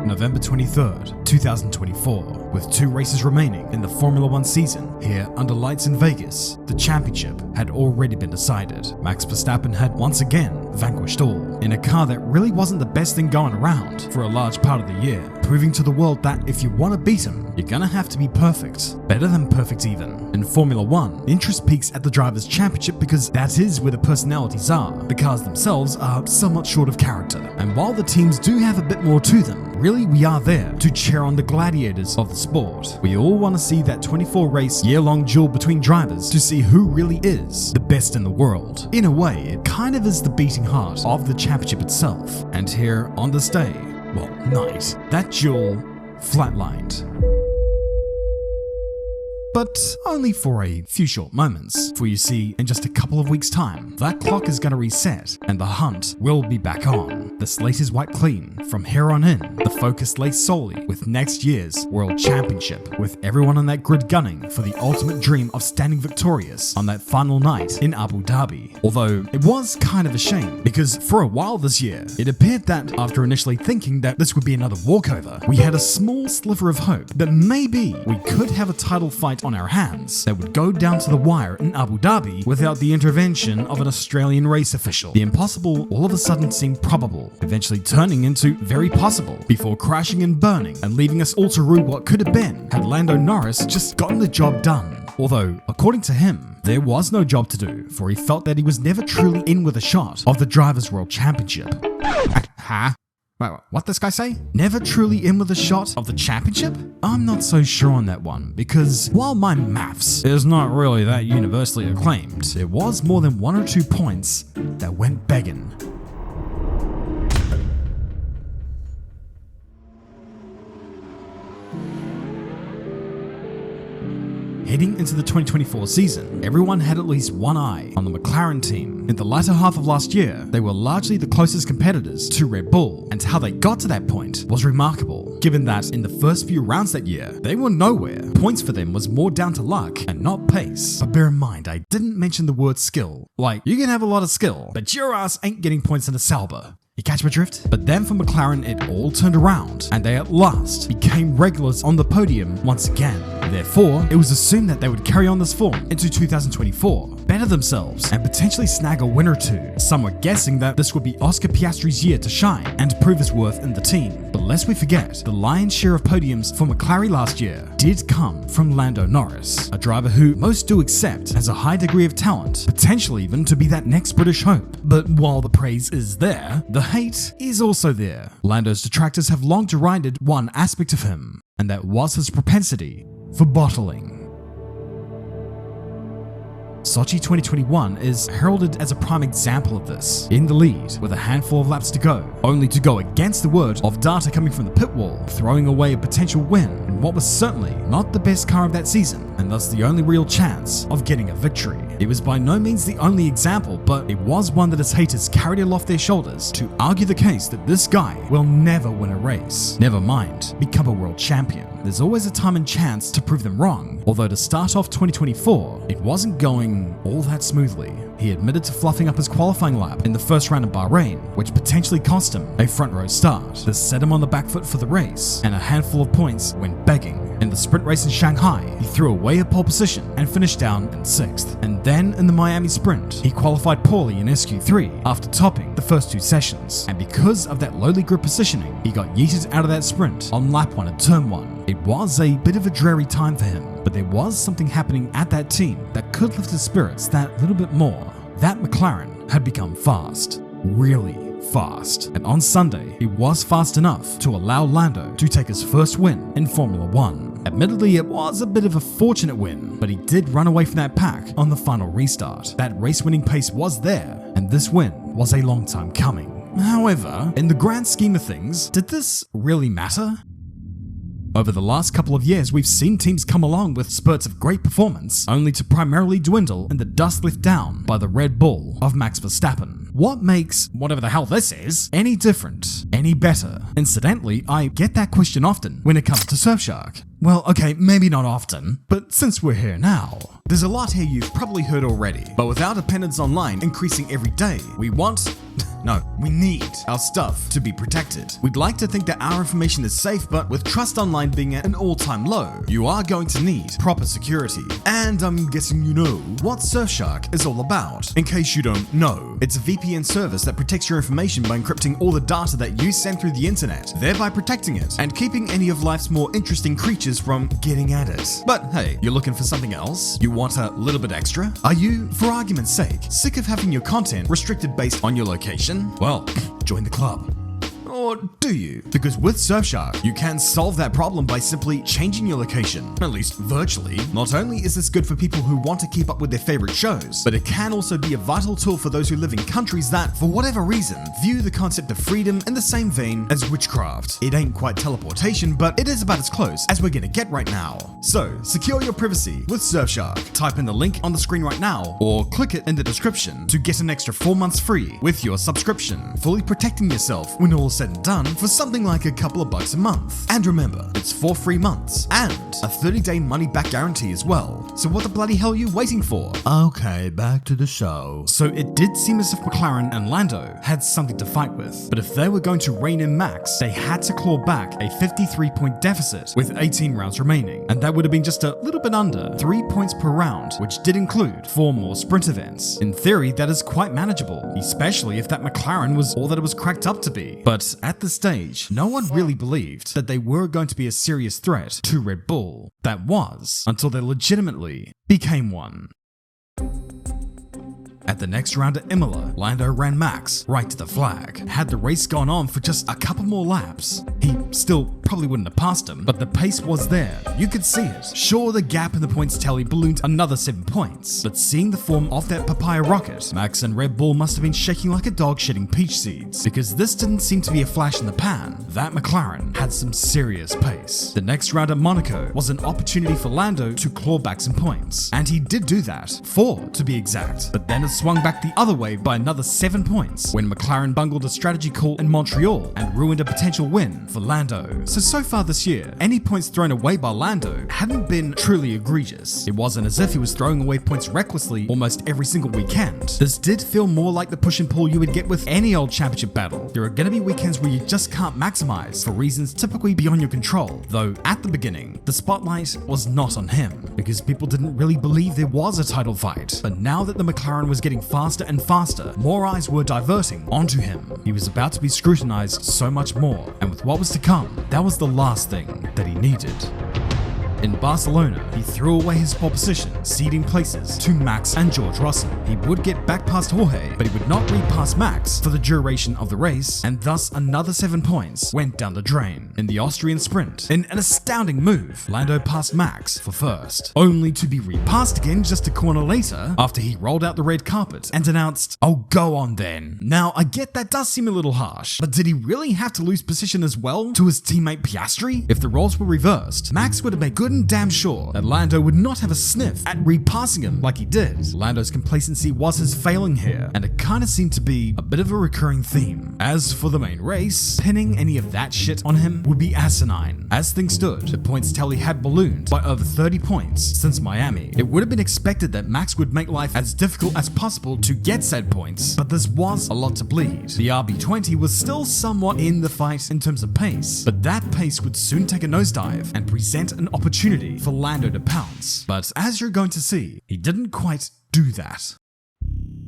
November 23rd, 2024. With 2 races remaining in the Formula 1 season, here under lights in Vegas, the championship had already been decided. Max Verstappen had once again vanquished all, in a car that really wasn't the best thing going around for a large part of the year, proving to the world that if you want to beat him, you're gonna have to be perfect. Better than perfect even. In Formula 1, interest peaks at the Drivers' Championship because that is where the personalities are. The cars themselves are somewhat short of character, and while the teams do have a bit more to them, really we are there to cheer on the gladiators of the sport. We all want to see that 24-race year-long duel between drivers to see who really is the best in the world. In a way, it kind of is the beating heart of the championship itself. And here on this day, well, night, that duel flatlined. But only for a few short moments, for you see, in just a couple of weeks' time, that clock is going to reset and the hunt will be back on. The slate is wiped clean. From here on in, the focus lays solely with next year's World Championship, with everyone on that grid gunning for the ultimate dream of standing victorious on that final night in Abu Dhabi. Although it was kind of a shame, because for a while this year, it appeared that after initially thinking that this would be another walkover, we had a small sliver of hope that maybe we could have a title fight on our hands that would go down to the wire in Abu Dhabi without the intervention of an Australian race official. The impossible all of a sudden seemed probable, eventually turning into very possible before crashing and burning and leaving us all to rue what could have been had Lando Norris just gotten the job done. Although, according to him, there was no job to do, for he felt that he was never truly in with a shot of the Drivers' World Championship. Huh? Wait, what this guy say? Never truly in with a shot of the championship? I'm not so sure on that one, because while my maths is not really that universally acclaimed, there was more than 1 or 2 points that went begging. Heading into the 2024 season, everyone had at least one eye on the McLaren team. In the latter half of last year, they were largely the closest competitors to Red Bull, and how they got to that point was remarkable, given that in the first few rounds that year, they were nowhere. Points for them was more down to luck and not pace. But bear in mind, I didn't mention the word skill. Like, you can have a lot of skill, but your ass ain't getting points in a Sauber. You catch my drift? But then for McLaren, it all turned around, and they at last became regulars on the podium once again. Therefore, it was assumed that they would carry on this form into 2024, better themselves, and potentially snag a win or 2. Some were guessing that this would be Oscar Piastri's year to shine and prove his worth in the team. But lest we forget, the lion's share of podiums for McLaren last year did come from Lando Norris, a driver who most do accept has a high degree of talent, potentially even to be that next British hope. But while the praise is there, the hate is also there. Lando's detractors have long derided one aspect of him, and that was his propensity for bottling. Sochi 2021 is heralded as a prime example of this. In the lead, with a handful of laps to go, only to go against the word of data coming from the pit wall, throwing away a potential win in what was certainly not the best car of that season, and thus the only real chance of getting a victory. It was by no means the only example, but it was one that his haters carried aloft their shoulders to argue the case that this guy will never win a race, never mind become a world champion. There's always a time and chance to prove them wrong, although to start off 2024, it wasn't going all that smoothly. He admitted to fluffing up his qualifying lap in the first round of Bahrain, which potentially cost him a front row start. This set him on the back foot for the race, and a handful of points went begging. In the sprint race in Shanghai, he threw away a pole position and finished down in 6th. And then in the Miami sprint, he qualified poorly in SQ3 after topping the first 2 sessions. And because of that lowly grid positioning, he got yeeted out of that sprint on lap 1 at turn 1. It was a bit of a dreary time for him, but there was something happening at that team that could lift his spirits that little bit more. That McLaren had become fast, really fast, and on Sunday, it was fast enough to allow Lando to take his first win in Formula 1. Admittedly, it was a bit of a fortunate win, but he did run away from that pack on the final restart. That race-winning pace was there, and this win was a long time coming. However, in the grand scheme of things, did this really matter? Over the last couple of years, we've seen teams come along with spurts of great performance, only to primarily dwindle in the dust left down by the Red Bull of Max Verstappen. What makes whatever the hell this is any different, any better? Incidentally, I get that question often when it comes to Surfshark. Well, okay, maybe not often, but since we're here now, there's a lot here you've probably heard already, but with our dependence online increasing every day, we want... no. We need our stuff to be protected. We'd like to think that our information is safe, but with trust online being at an all-time low, you are going to need proper security. And I'm guessing you know what Surfshark is all about. In case you don't know, it's a VPN service that protects your information by encrypting all the data that you send through the internet, thereby protecting it and keeping any of life's more interesting creatures from getting at it. But hey, you're looking for something else? You want a little bit extra? Are you, for argument's sake, sick of having your content restricted based on your location? Well, join the club. Or do you? Because with Surfshark, you can solve that problem by simply changing your location, at least virtually. Not only is this good for people who want to keep up with their favorite shows, but it can also be a vital tool for those who live in countries that, for whatever reason, view the concept of freedom in the same vein as witchcraft. It ain't quite teleportation, but it is about as close as we're gonna get right now. So, secure your privacy with Surfshark. Type in the link on the screen right now, or click it in the description to get an extra 4 months free with your subscription, fully protecting yourself when all is said and done for something like a couple of bucks a month. And remember, it's 4 free months and a 30-day money-back guarantee as well. So what the bloody hell are you waiting for? Okay, back to the show. So it did seem as if McLaren and Lando had something to fight with, but if they were going to rein in Max, they had to claw back a 53-point deficit with 18 rounds remaining, and that would have been just a little bit under 3 points per round, which did include 4 more sprint events. In theory, that is quite manageable, especially if that McLaren was all that it was cracked up to be. But at the stage, no one really believed that they were going to be a serious threat to Red Bull. That was until they legitimately became one. At the next round at Imola, Lando ran Max right to the flag. Had the race gone on for just a couple more laps, he still probably wouldn't have passed him, but the pace was there. You could see it. Sure, the gap in the points tally ballooned another 7 points, but seeing the form of that papaya rocket, Max and Red Bull must have been shaking like a dog shitting peach seeds, because this didn't seem to be a flash in the pan. That McLaren had some serious pace. The next round at Monaco was an opportunity for Lando to claw back some points, and he did do that, 4 to be exact, but then it swung back the other way by another 7 points when McLaren bungled a strategy call in Montreal and ruined a potential win for Lando. So far this year, any points thrown away by Lando hadn't been truly egregious. It wasn't as if he was throwing away points recklessly almost every single weekend. This did feel more like the push and pull you would get with any old championship battle. There are gonna be weekends where you just can't maximize for reasons typically beyond your control, though at the beginning, the spotlight was not on him because people didn't really believe there was a title fight. But now that the McLaren was getting faster and faster, more eyes were diverting onto him. He was about to be scrutinized so much more, and with what was to come, that was the last thing that he needed. In Barcelona, he threw away his pole position, ceding places to Max and George Russell. He would get back past Jorge, but he would not repass Max for the duration of the race, and thus another 7 points went down the drain. In the Austrian sprint, in an astounding move, Lando passed Max for first, only to be repassed again just a corner later after he rolled out the red carpet and announced, "Oh, go on then." Now, I get that does seem a little harsh, but did he really have to lose position as well to his teammate Piastri? If the roles were reversed, Max would have made good and damn sure that Lando would not have a sniff at repassing him like he did. Lando's complacency was his failing here, and it kinda seemed to be a bit of a recurring theme. As for the main race, pinning any of that shit on him would be asinine. As things stood, the points tally had ballooned by over 30 points since Miami. It would have been expected that Max would make life as difficult as possible to get said points, but this was a lot to bleed. The RB20 was still somewhat in the fight in terms of pace, but that pace would soon take a nosedive and present an opportunity for Lando to pounce. But as you're going to see, he didn't quite do that.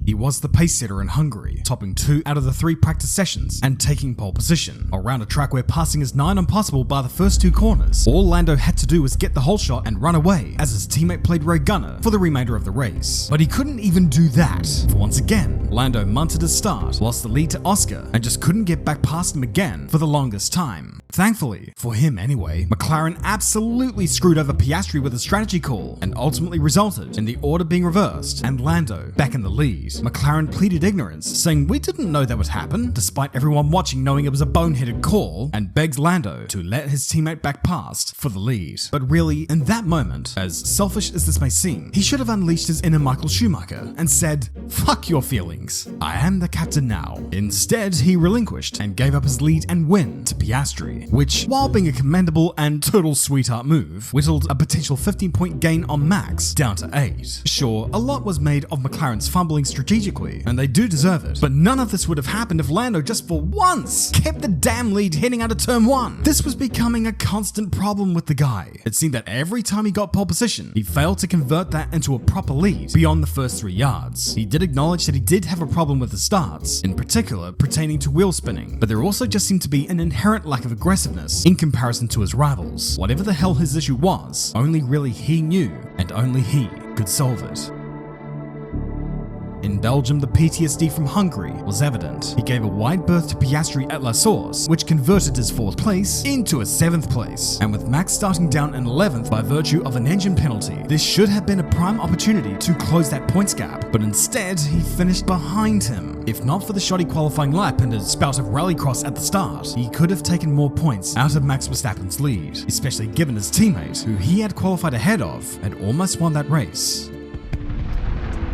He was the pace setter in Hungary, topping 2 out of the 3 practice sessions and taking pole position. Around a track where passing is nigh impossible by the first 2 corners, all Lando had to do was get the whole shot and run away as his teammate played Ray Gunner for the remainder of the race. But he couldn't even do that, for once again, Lando munted his start, lost the lead to Oscar, and just couldn't get back past him again for the longest time. Thankfully, for him anyway, McLaren absolutely screwed over Piastri with a strategy call and ultimately resulted in the order being reversed and Lando back in the lead. McLaren pleaded ignorance, saying we didn't know that would happen, despite everyone watching knowing it was a boneheaded call, and begged Lando to let his teammate back past for the lead. But really, in that moment, as selfish as this may seem, he should have unleashed his inner Michael Schumacher and said, "Fuck your feelings, I am the captain now." Instead, he relinquished and gave up his lead and win to Piastri, which, while being a commendable and total sweetheart move, whittled a potential 15-point gain on Max down to 8. Sure, a lot was made of McLaren's fumbling strategically, and they do deserve it. But none of this would have happened if Lando just for once kept the damn lead heading out of turn 1. This was becoming a constant problem with the guy. It seemed that every time he got pole position, he failed to convert that into a proper lead beyond the first 3 yards. He did acknowledge that he did have a problem with the starts, in particular pertaining to wheel spinning, but there also just seemed to be an inherent lack of aggressiveness in comparison to his rivals. Whatever the hell his issue was, only really he knew, and only he could solve it. In Belgium, the PTSD from Hungary was evident. He gave a wide berth to Piastri at La Source, which converted his 4th place into a 7th place. And with Max starting down in 11th by virtue of an engine penalty, this should have been a prime opportunity to close that points gap, but instead he finished behind him. If not for the shoddy qualifying lap and a spout of rallycross at the start, he could have taken more points out of Max Verstappen's lead, especially given his teammate, who he had qualified ahead of, had almost won that race.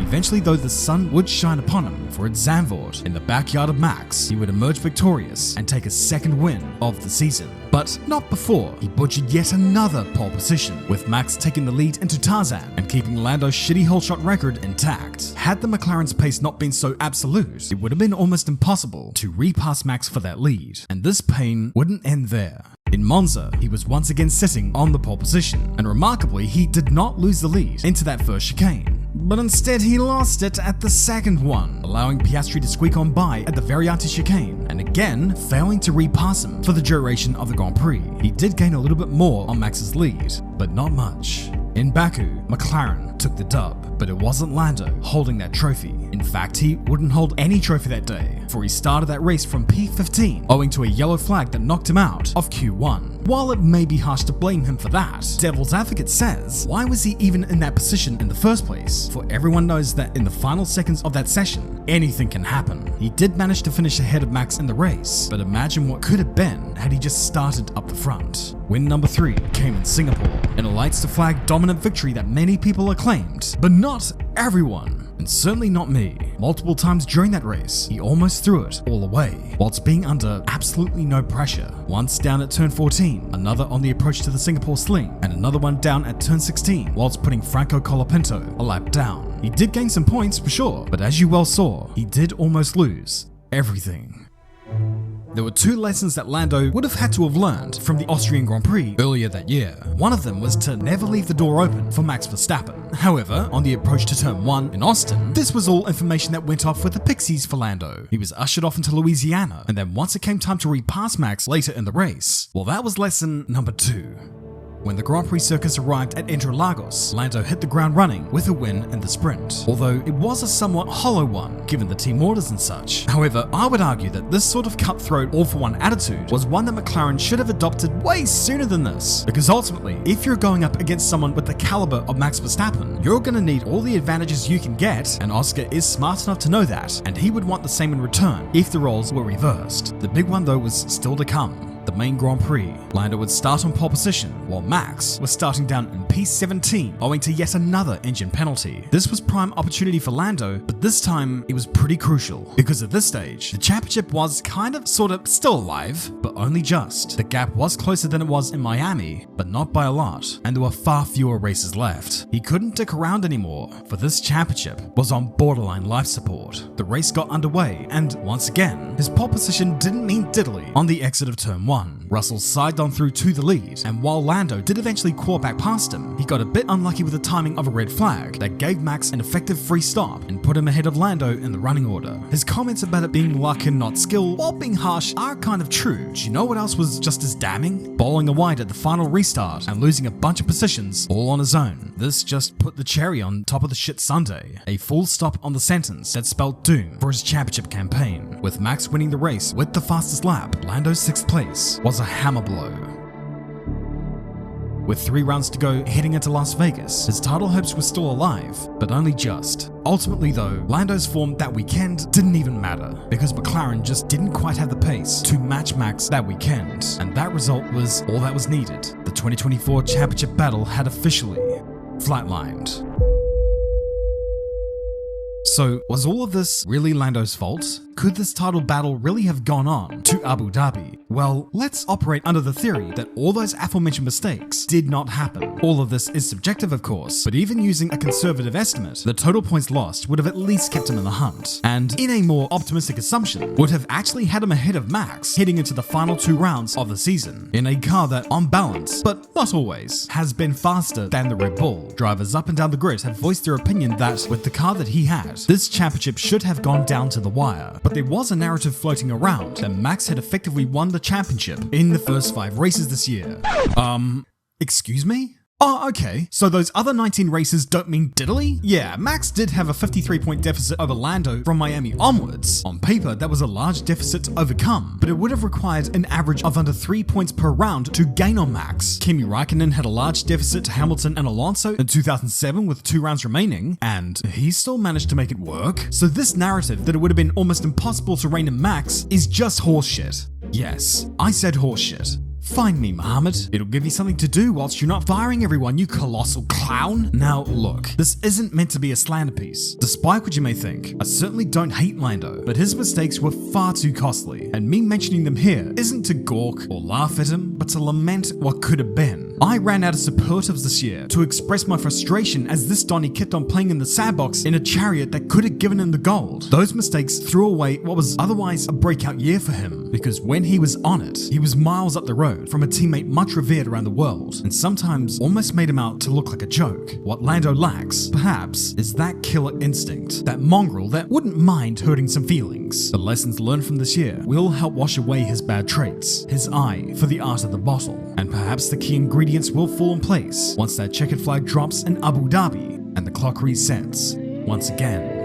Eventually, though, the sun would shine upon him, for at Zandvoort, in the backyard of Max, he would emerge victorious and take his 2nd win of the season. But not before he butchered yet another pole position, with Max taking the lead into Tarzan and keeping Lando's shitty whole shot record intact. Had the McLaren's pace not been so absolute, it would have been almost impossible to repass Max for that lead, and this pain wouldn't end there. In Monza, he was once again sitting on the pole position, and remarkably, he did not lose the lead into that first chicane. But instead he lost it at the 2nd one, allowing Piastri to squeak on by at the Variante chicane, and again failing to repass him for the duration of the Grand Prix. He did gain a little bit more on Max's lead, but not much. In Baku, McLaren took the dub, but it wasn't Lando holding that trophy. In fact, he wouldn't hold any trophy that day, for he started that race from P15, owing to a yellow flag that knocked him out of Q1. While it may be harsh to blame him for that, Devil's Advocate says, why was he even in that position in the first place? For everyone knows that in the final seconds of that session, anything can happen. He did manage to finish ahead of Max in the race, but imagine what could have been had he just started up the front. Win number 3 came in Singapore, in a lights to flag dominant victory that many people acclaimed, but not everyone, and certainly not me. Multiple times during that race, he almost threw it all away, whilst being under absolutely no pressure. Once down at turn 14, another on the approach to the Singapore Sling, and another one down at turn 16, whilst putting Franco Colapinto a lap down. He did gain some points for sure, but as you well saw, he did almost lose everything. There were 2 lessons that Lando would have had to have learned from the Austrian Grand Prix earlier that year. One of them was to never leave the door open for Max Verstappen. However, on the approach to turn 1 in Austin, this was all information that went off with the pixies for Lando. He was ushered off into Louisiana, and then once it came time to repass Max later in the race, well, that was lesson number 2. When the Grand Prix circus arrived at Interlagos, Lando hit the ground running with a win in the sprint, although it was a somewhat hollow one given the team orders and such. However, I would argue that this sort of cutthroat all-for-one attitude was one that McLaren should have adopted way sooner than this, because ultimately, if you're going up against someone with the caliber of Max Verstappen, you're going to need all the advantages you can get, and Oscar is smart enough to know that, and he would want the same in return if the roles were reversed. The big one though was still to come. The main Grand Prix, Lando would start on pole position, while Max was starting down in P17 owing to yet another engine penalty. This was prime opportunity for Lando, but this time it was pretty crucial, because at this stage, the championship was sort of still alive, but only just. The gap was closer than it was in Miami, but not by a lot, and there were far fewer races left. He couldn't dick around anymore, for this championship was on borderline life support. The race got underway, and once again, his pole position didn't mean diddly on the exit of turn 1. Russell sided on through to the lead, and while Lando did eventually claw back past him, he got a bit unlucky with the timing of a red flag that gave Max an effective free stop and put him ahead of Lando in the running order. His comments about it being luck and not skill, while being harsh, are kind of true. Do you know what else was just as damning? Bowling a wide at the final restart and losing a bunch of positions all on his own. This just put the cherry on top of the shit sundae. A full stop on the sentence that spelled doom for his championship campaign. With Max winning the race with the fastest lap, Lando's 6th place was a hammer blow. With 3 rounds to go heading into Las Vegas, his title hopes were still alive, but only just. Ultimately though, Lando's form that weekend didn't even matter, because McLaren just didn't quite have the pace to match Max that weekend, and that result was all that was needed. The 2024 championship battle had officially flatlined. So was all of this really Lando's fault? Could this title battle really have gone on to Abu Dhabi? Well, let's operate under the theory that all those aforementioned mistakes did not happen. All of this is subjective, of course, but even using a conservative estimate, the total points lost would have at least kept him in the hunt, and in a more optimistic assumption, would have actually had him ahead of Max heading into the final 2 rounds of the season, in a car that, on balance, but not always, has been faster than the Red Bull. Drivers up and down the grid have voiced their opinion that, with the car that he had, this championship should have gone down to the wire. But there was a narrative floating around that Max had effectively won the championship in the first 5 races this year. Excuse me? Oh, okay. So those other 19 races don't mean diddly? Yeah, Max did have a 53-point deficit over Lando from Miami onwards. On paper, that was a large deficit to overcome, but it would have required an average of under 3 points per round to gain on Max. Kimi Raikkonen had a large deficit to Hamilton and Alonso in 2007 with 2 rounds remaining, and he still managed to make it work. So this narrative that it would have been almost impossible to rein in Max is just horseshit. Yes, I said horseshit. Find me, Muhammad. It'll give you something to do whilst you're not firing everyone, you colossal clown. Now, look, this isn't meant to be a slander piece. Despite what you may think, I certainly don't hate Lando, but his mistakes were far too costly, and me mentioning them here isn't to gawk or laugh at him, but to lament what could have been. I ran out of superlatives this year to express my frustration as this Donny kept on playing in the sandbox in a chariot that could have given him the gold. Those mistakes threw away what was otherwise a breakout year for him, because when he was on it, he was miles up the road from a teammate much revered around the world, and sometimes almost made him out to look like a joke. What Lando lacks, perhaps, is that killer instinct, that mongrel that wouldn't mind hurting some feelings. The lessons learned from this year will help wash away his bad traits, his eye for the art of the bottle, and perhaps the key ingredients will fall in place once that checkered flag drops in Abu Dhabi and the clock resets once again.